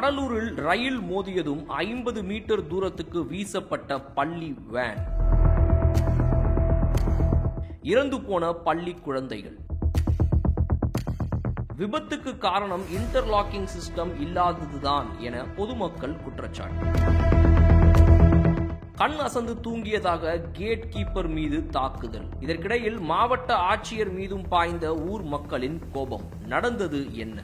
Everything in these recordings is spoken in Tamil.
கடலூரில் ரயில் மோதியதும் 50 மீட்டர் தூரத்துக்கு வீசப்பட்ட பள்ளி வேன். இறந்து போன பள்ளி குழந்தைகள். விபத்துக்கு காரணம் இன்டர்லாக்கிங் சிஸ்டம் இல்லாததுதான் என பொதுமக்கள் குற்றச்சாட்டு. கண் அசந்து தூங்கியதாக கேட் கீப்பர் மீது தாக்குதல். இதற்கிடையில் மாவட்ட ஆட்சியர் மீதும் பாய்ந்த ஊர் மக்களின் கோபம். நடந்தது என்ன?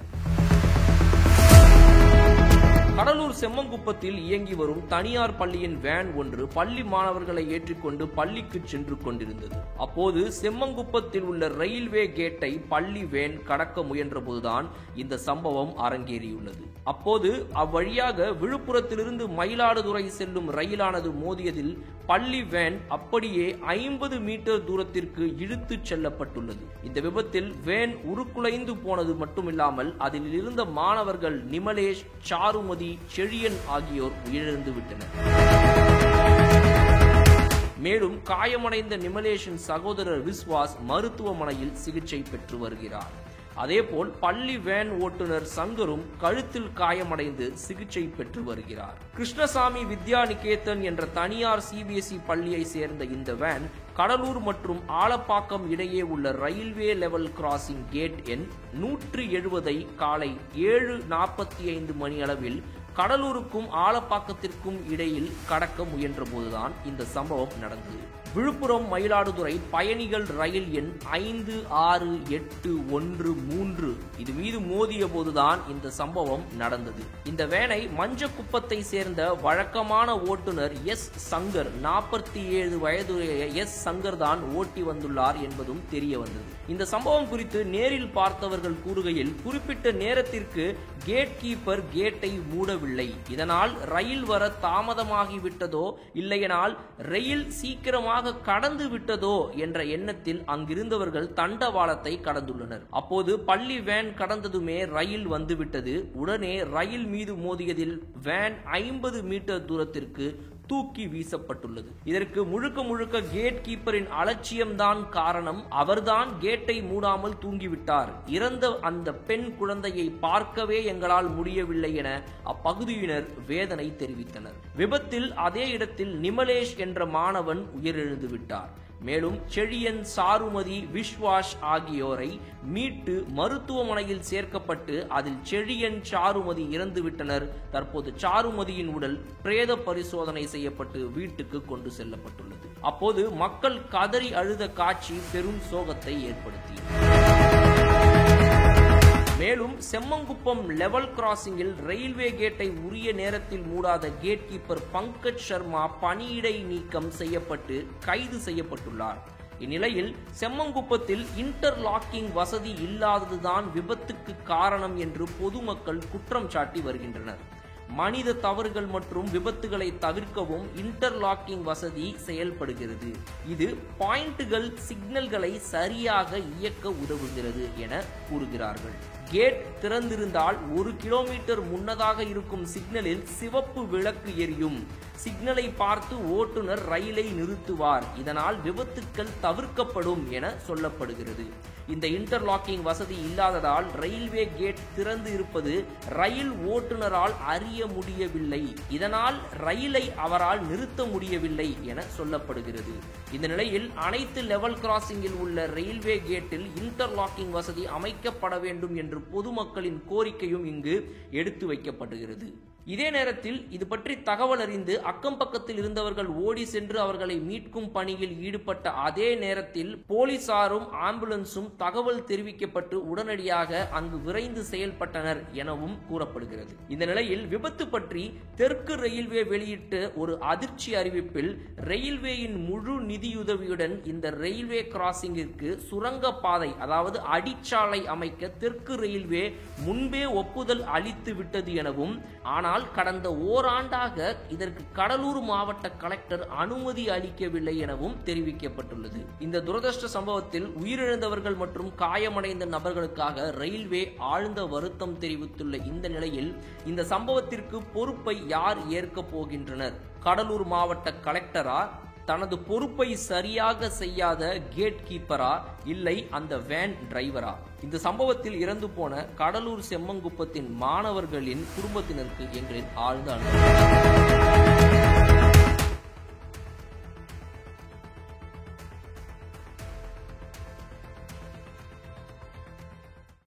கடலூர் செம்மங்குப்பத்தில் இயங்கி வரும் தனியார் பள்ளியின் வேன் ஒன்று பள்ளி மாணவர்களை ஏற்றிக்கொண்டு பள்ளிக்கு சென்று கொண்டிருந்தது. அப்போது செம்மங்குப்பத்தில் உள்ள ரயில்வே கேட்டை பள்ளி வேன் கடக்க முயன்றபோதுதான் இந்த சம்பவம் அரங்கேறியுள்ளது. அப்போது அவ்வழியாக விழுப்புரத்திலிருந்து மயிலாடுதுறை செல்லும் ரயிலானது மோதியதில் பள்ளி வேன் அப்படியே 50 மீட்டர் தூரத்திற்கு இழுத்துச் செல்லப்பட்டுள்ளது. இந்த விபத்தில் வேன் உருக்குலைந்து போனது மட்டுமில்லாமல் அதில் இருந்த மாணவர்கள் நிமலேஷ், சாருமதி, செழியன் ஆகியோர் உயிரிழந்து விட்டனர். மேலும் காயமடைந்த நிமலேஷின் சகோதரர் விஸ்வாஸ் மருத்துவமனையில் சிகிச்சை பெற்று வருகிறார். அதேபோல் பள்ளி வேன் ஓட்டுநர் சங்கரும் கழுத்தில் காயமடைந்து சிகிச்சை பெற்று வருகிறார். கிருஷ்ணசாமி வித்யா நிகேதன் என்ற தனியார் CBSE பள்ளியை சேர்ந்த இந்த வேன் கடலூர் மற்றும் ஆலப்பாக்கம் இடையே உள்ள ரயில்வே லெவல் கிராசிங் கேட் எண் 170 காலை 7:45 மணி அளவில் கடலூருக்கும் ஆலப்பாக்கத்திற்கும் இடையில் கடக்க முயன்ற போதுதான் இந்த சம்பவம் நடந்தது. விழுப்புரம் மயிலாடுதுறை பயணிகள் ரயில் எண் 56813 இது மீது மோதிய போதுதான் இந்த சம்பவம் நடந்தது. இந்த வேனை மஞ்சக்குப்பத்தை சேர்ந்த வழக்கமான ஓட்டுநர் எஸ் சங்கர் 47 வயதுடைய எஸ் சங்கர் தான் ஓட்டி வந்துள்ளார் என்பதும் தெரிய வந்தது. இந்த சம்பவம் குறித்து நேரில் பார்த்தவர்கள் கூறுகையில், குறிப்பிட்ட நேரத்திற்கு கேட் கீப்பர் கேட்டை மூடவில்லை. இதனால் ரயில் வர தாமதமாகிவிட்டதோ இல்லையெனால் ரயில் சீக்கிரமாக கடந்து விட்டதோ என்ற எண்ணத்தில் அங்கிருந்தவர்கள் தண்டவாளத்தை கடந்துள்ளனர். அப்போது பள்ளி வேன் கடந்ததுமே ரயில் வந்துவிட்டது. உடனே ரயில் மீது மோதியதில் வேன் 50 மீட்டர் தூரத்திற்கு தூக்கி வீசப்பட்டுள்ளது. இதற்கு முழுக்க கேட் கீப்பரின் அலட்சியம்தான் காரணம். அவர்தான் கேட்டை மூடாமல் தூங்கிவிட்டார். இறந்த அந்த பெண் குழந்தையை பார்க்கவே எங்களால் முடியவில்லை என அப்பகுதியினர் வேதனை தெரிவித்தனர். விபத்தில் அதே இடத்தில் நிமலேஷ் என்ற மாணவன் உயிரிழந்து விட்டார். மேலும் செழியன், சாருமதி, விஸ்வாஸ் ஆகியோரை மீட்டு மருத்துவமனையில் சேர்க்கப்பட்டு அதில் செழியன், சாருமதி இறந்துவிட்டனர். தற்போது சாருமதியின் உடல் பிரேத பரிசோதனை செய்யப்பட்டு வீட்டுக்கு கொண்டு செல்லப்பட்டுள்ளது. அப்போது மக்கள் கதறி அழுத காட்சி பெரும் சோகத்தை ஏற்படுத்தியது. மேலும் செம்மங்குப்பம் லெவல் கிராசிங்கில் ரயில்வே கேட்டை உரிய நேரத்தில் மூடாத கேட் கீப்பர் பங்கஜ் சர்மா பணியிடை நீக்கம் செய்யப்பட்டு கைது செய்யப்பட்டுள்ளார். இந்நிலையில் செம்மங்குப்பத்தில் இன்டர்லாக்கிங் வசதி இல்லாததுதான் விபத்துக்கு காரணம் என்று பொதுமக்கள் குற்றம் சாட்டி வருகின்றனர். மனித தவறுகள் மற்றும் விபத்துகளை தவிர்க்கவும் இன்டர்லாக்கிங் வசதி செயல்படுகிறது. இது பாயிண்டுகள், சிக்னல்களை சரியாக இயக்க உதவுகிறது என கூறுகிறார்கள். கேட் திறந்திருந்தால் 1 கிலோமீட்டர் முன்னதாக இருக்கும் சிக்னலில் சிவப்பு விளக்கு எரியும். சிக்னலை பார்த்து ஓட்டுநர் ரயிலை நிறுத்துவார். இதனால் விபத்துக்கள் தவிர்க்கப்படும் என சொல்லப்படுகிறது. இந்த இன்டர்லாக்கிங் வசதி இல்லாததால் ரயில்வே கேட் திறந்து இருப்பது ரயில் ஓட்டுநரால் அறிய முடியவில்லை. இதனால் ரயிலை அவரால் நிறுத்த முடியவில்லை என சொல்லப்படுகிறது. இந்த நிலையில் அனைத்து லெவல் கிராசிங்கில் உள்ள ரயில்வே கேட்டில் இன்டர்லாக்கிங் வசதி அமைக்கப்பட வேண்டும் என்று பொதுமக்களின் கோரிக்கையும் இங்கு எடுத்து வைக்கப்படுகிறது. இதே நேரத்தில் இது பற்றி தகவல் அறிந்து அக்கம் பக்கத்தில் இருந்தவர்கள் ஓடி சென்று அவர்களை மீட்கும் பணியில் ஈடுபட்ட அதே நேரத்தில் போலீசாரும் ஆம்புலன்ஸும் தகவல் தெரிவிக்கப்பட்டு உடனடியாக அங்கு விரைந்து செயல்பட்டனர் எனவும் கூறப்படுகிறது. இந்த நிலையில் விபத்து பற்றி தெற்கு ரயில்வே வெளியிட்ட ஒரு அதிர்ச்சி அறிவிப்பில், ரயில்வேயின் முழு நிதியுதவியுடன் இந்த ரயில்வே கிராசிங்கிற்கு சுரங்கப்பாதை அதாவது அடிச்சாலை அமைக்க தெற்கு ரயில்வே முன்பே ஒப்புதல் அளித்து விட்டது எனவும், ஆனால் கடந்த ஓராண்டாக இதற்கு கடலூர் மாவட்ட கலெக்டர் அனுமதி அளிக்கவில்லை எனவும் தெரிவிக்கப்பட்டுள்ளது. இந்த துரதிர்ஷ்ட சம்பவத்தில் உயிரிழந்தவர்கள் மற்றும் காயமடைந்த நபர்களுக்காக ரயில்வே ஆழ்ந்த வருத்தம் தெரிவித்துள்ள இந்த நிலையில் இந்த சம்பவத்திற்கு பொறுப்பை யார் ஏற்க போகின்றனர்? கடலூர் மாவட்ட கலெக்டரா தனது பொறுப்பை சரியாக செய்யாத கேட் கீப்பரா இல்லை அந்த வேன் டிரைவரா? இந்த சம்பவத்தில் இறந்து போன கடலூர் செம்மங்குப்பத்தின் மாணவர்களின் குடும்பத்தினருக்கு எங்களின் ஆழ்ந்த அனுதாபம்.